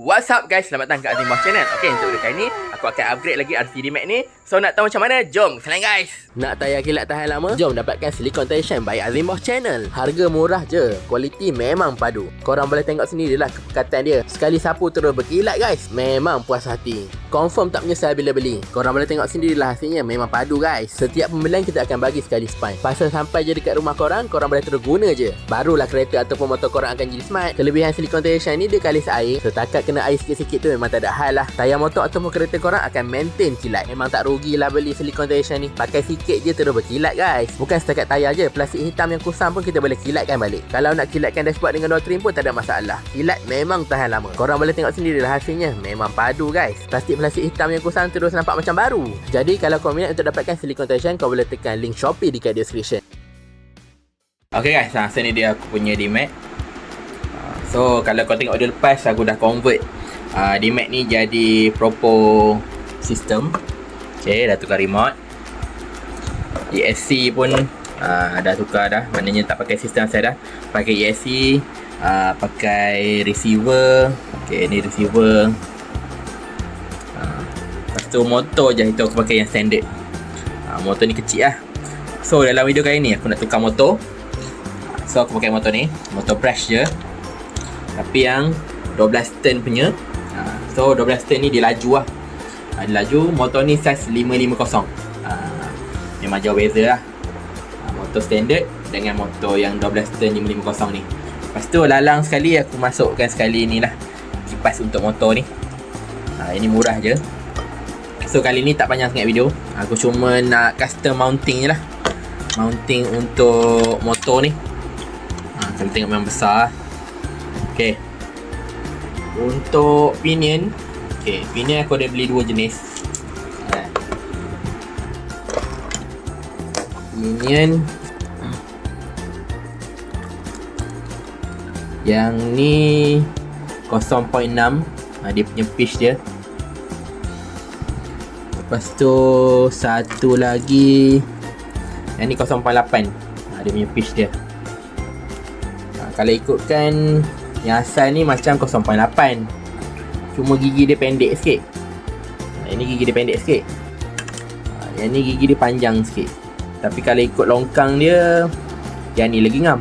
What's up guys, selamat datang ke Azimah Channel. Okay, untuk kali ni aku akan upgrade lagi RCD Max ni. So nak tahu macam mana? Jom selain guys. Nak tayar kilat tahan lama? Jom dapatkan Silicon Tension by Azimah Channel. Harga murah je, kualiti memang padu. Korang boleh tengok sendirilah kepekatan dia. Sekali sapu terus berkilat guys. Memang puas hati. Confirm tak menyesal bila beli. Korang boleh tengok sendirilah hasilnya, memang padu guys. Setiap pembelian kita akan bagi sekali spine. Pasal sampai je dekat rumah korang boleh terus guna je. Barulah kereta ataupun motor korang akan jadi smart. Kelebihan Silicon Tension ni dia kalis air. Setakat kena air sikit-sikit tu memang tak ada hal lah. Tayar motor ataupun kereta korang akan maintain kilat. Memang tak rugilah beli Silicon Tension ni. Pakai sikit je terus berkilat guys. Bukan setakat tayar je, plastik hitam yang kusam pun kita boleh kilatkan balik. Kalau nak kilatkan dashboard dengan door trim pun tak ada masalah. Kilat memang tahan lama. Korang boleh tengok sendirilah hasilnya, memang padu guys. Plastik hitam yang kusam terus nampak macam baru. Jadi kalau kau minat untuk dapatkan Silicon Tension, kau boleh tekan link Shopee dekat description. Okay guys, so ni dia aku punya D-Max. So kalau kau tengok video lepas, aku dah convert D-Max ni jadi Propo system. Okay, dah tukar remote. ESC pun dah tukar dah. Maknanya tak pakai sistem saya dah. Pakai ESC, pakai receiver. Okay, ni receiver. Lepas tu motor je itu aku pakai yang standard. Motor ni kecil lah. So dalam video kali ni aku nak tukar motor. So aku pakai motor ni, motor brush je, tapi yang 12 turn punya. So 12 turn ni dia laju lah. Dia laju. Motor ni size 550. Memang jauh beza lah motor standard dengan motor yang 12 turn 550 ni. Lepas tu lalang sekali aku masukkan sekali ni lah, kipas untuk motor ni. Ini murah je. So kali ni tak panjang sangat video. Aku cuma nak custom mounting je lah. Mounting untuk motor ni. Kalau tengok memang besar. Okay, untuk pinion, okay, pinion aku ada beli dua jenis. Pinion yang ni 0.6, dia punya pitch dia. Lepas tu satu lagi yang ni 0.8, dia punya pitch dia. Kalau ikutkan yang asal ni macam 0.8, cuma gigi dia pendek sikit. Ini gigi dia pendek sikit. Yang ni gigi dia panjang sikit. Tapi kalau ikut longkang dia, yang ni lagi ngam.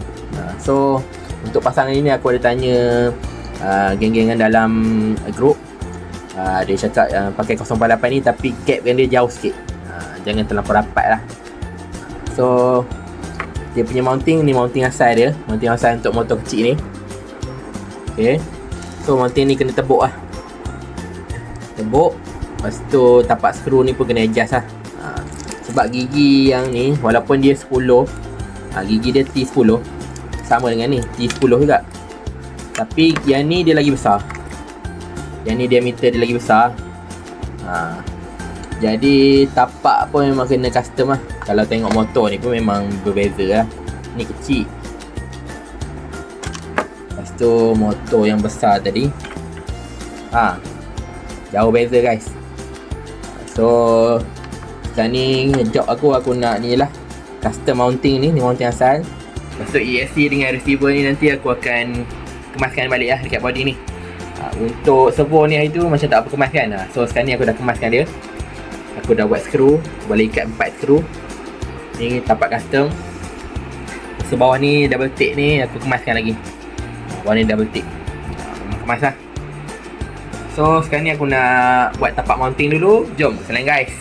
So untuk pasangan ini aku ada tanya geng-gengan dalam group. Dia cakap pakai 0.8 ni tapi gap kan dia jauh sikit. Jangan terlampau rapat lah. So dia punya mounting ni, mounting asal dia. Mounting asal untuk motor kecil ni. Okay, so mounting ni kena tebuk lah. Tebuk. Lepas tu tapak skru ni pun kena adjust lah. Sebab gigi yang ni, walaupun dia 10, gigi dia T10, sama dengan ni T10 juga, tapi yang ni dia lagi besar. Yang ni diameter dia lagi besar. Jadi tapak pun memang kena custom lah. Kalau tengok motor ni pun memang berbeza lah. Ni kecil. Lepas tu motor yang besar tadi, jauh beza guys. So sekarang ni job aku nak ni lah, custom mounting ni mounting asal. Lepas tu ESC dengan receiver ni nanti aku akan kemaskan balik lah dekat body ni. Untuk servo ni hari tu macam tak apa kemaskan. So sekarang ni aku dah kemaskan dia. Aku dah buat skru, boleh ikat 4 skru. Ni tapak custom. So bawah ni double tick ni aku kemaskan lagi. Bawah ni double tick, kemas lah. So sekarang ni aku nak buat tapak mounting dulu. Jom selain guys.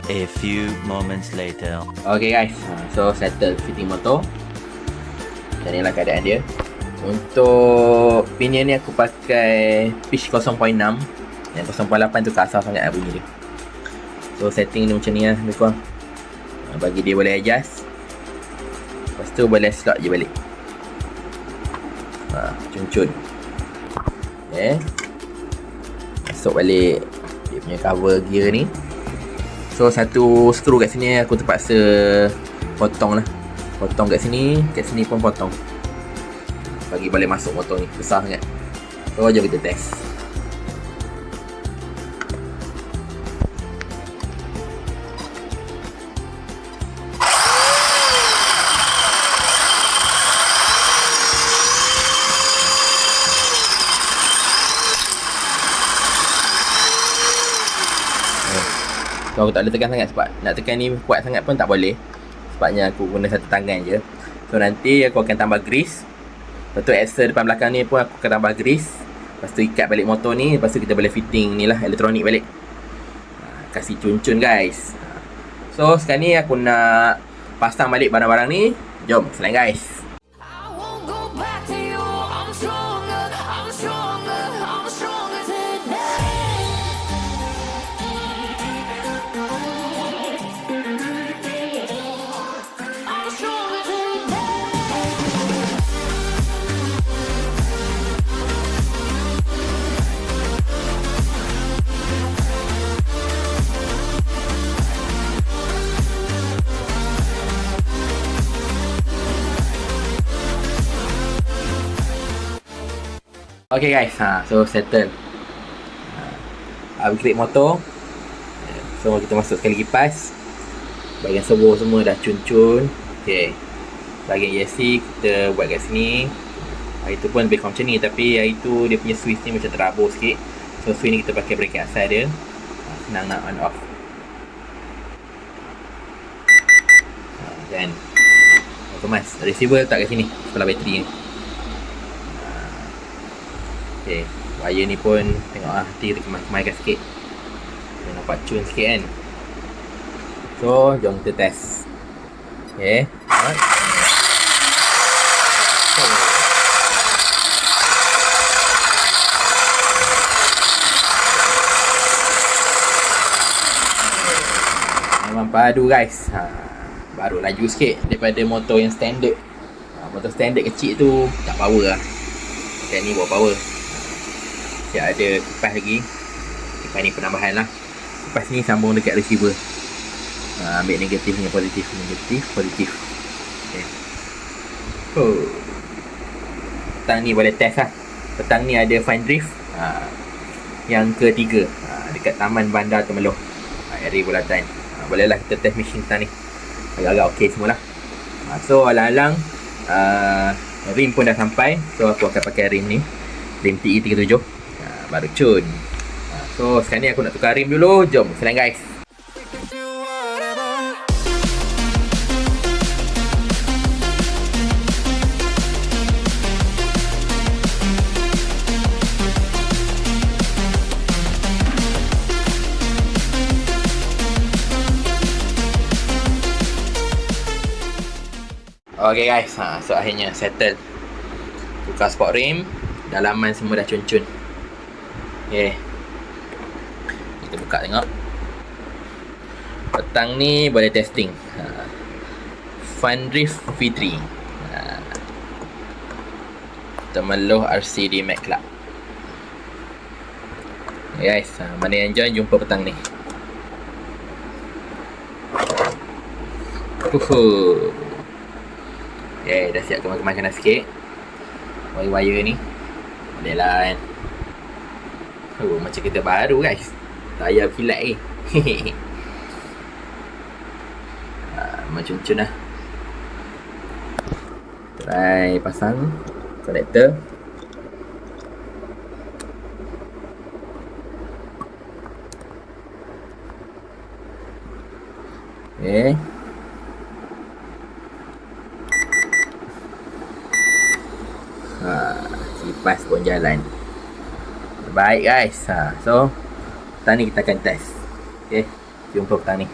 A few moments later. Okay guys, so settle fitting motor. Macam ni lah keadaan dia. Untuk pinion ni aku pakai pitch 0.6. Yang 0.8 tu kasar sangat lah bunyi dia. So setting ni macam ni lah lebih kurang. Bagi dia boleh adjust. Lepas tu boleh slot je balik. Cun-cun. Okay, masuk balik dia punya cover gear ni. So satu skru kat sini aku terpaksa potong lah. Potong kat sini pun potong. Bagi boleh masuk motor ni, besar sangat. So jom kita test. So aku tak boleh tekan sangat sebab nak tekan ni kuat sangat pun tak boleh. Sebabnya aku guna satu tangan je. So nanti aku akan tambah grease. Lepas tu axle depan belakang ni pun aku akan tambah grease. Lepas tu ikat balik motor ni. Lepas tu kita boleh fitting ni lah elektronik balik. Kasih cun-cun guys. So sekarang ni aku nak pasang balik barang-barang ni. Jom selain guys. I won't go back to you. I'm stronger, I'm stronger, I'm stronger today. I'm stronger today. Okay guys, so settle. Upgrade motor. So kita masuk sekali kipas. Bahagian servo semua dah cun-cun. Okay, bahagian ESC kita buat kat sini. Hari tu pun lebih kurang macam ni, tapi hari tu dia punya switch ni macam terabur sikit. So switch ni kita pakai bracket asal dia. Senang nak on off. Dan kemas receiver letak kat sini sebelah bateri ni. Okay, wire ni pun tengok nanti kita kemas-kemaskan sikit. Dia nampak cun sikit kan. So jom kita test. Okay, alright. Memang padu guys. Baru laju sikit daripada motor yang standard. Motor standard kecil tu tak power lah. Yang ni bawa power. Dia ada kipas lagi. Kipas ni penambahan lah. Kipas ni sambung dekat receiver. Ambil negatifnya, positif, negatif, positif. Okay. Petang ni boleh test lah. Petang ni ada fine drift. Yang ketiga, dekat Taman Bandar Temeloh, area Bulatan. Bolehlah kita test mesin petang ni. Agak-agak okey semualah. So alang-alang rim pun dah sampai. So aku akan pakai rim ni, rim TE37. Baru cun. So sekarang ni aku nak tukar rim dulu. Jom selain guys. Okay guys, so akhirnya settle. Tukar sport rim. Dalaman semua dah cun-cun. Okay, kita buka tengok. Petang ni boleh testing Fun Drift V3 Temeloh RCD Mac Club. Okay guys, mana yang join jumpa petang ni. Okay, dah siap kemas-kemaskan dah sikit. Wire-wire ni boleh lah kan. Macam kita baru guys. Tak payah kilat ni. Macam cun lah. Try pasang konektor. Okay. Kipas pun jalan. Baik guys. So petang ni kita akan test. Okay, jumpa petang ni.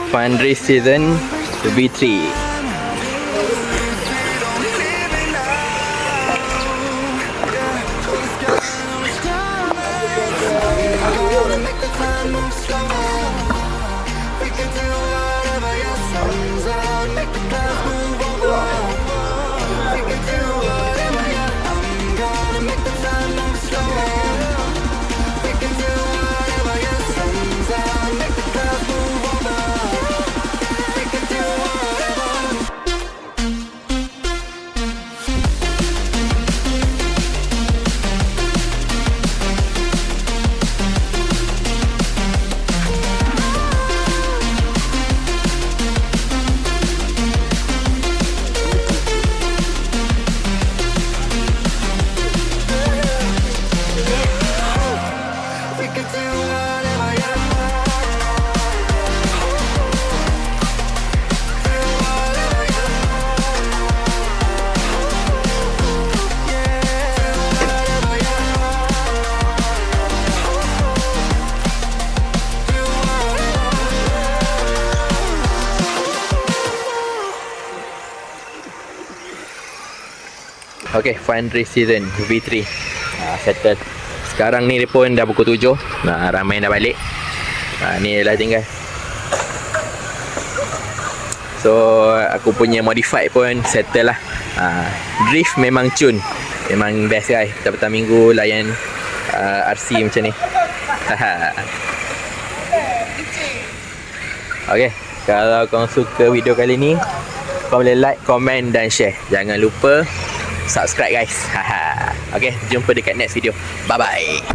Fun Race Season V3. Okay, Fun Race Season V3 settle. Sekarang ni dia pun dah pukul 7. Ramai dah balik. Ni dah tinggal. So aku punya modified pun settle lah. Drift memang cun. Memang best guys. Petang-petang minggu layan RC macam ni. Okay, kalau korang suka video kali ni, korang boleh like, komen dan share. Jangan lupa subscribe guys. Okay, jumpa dekat next video. Bye bye.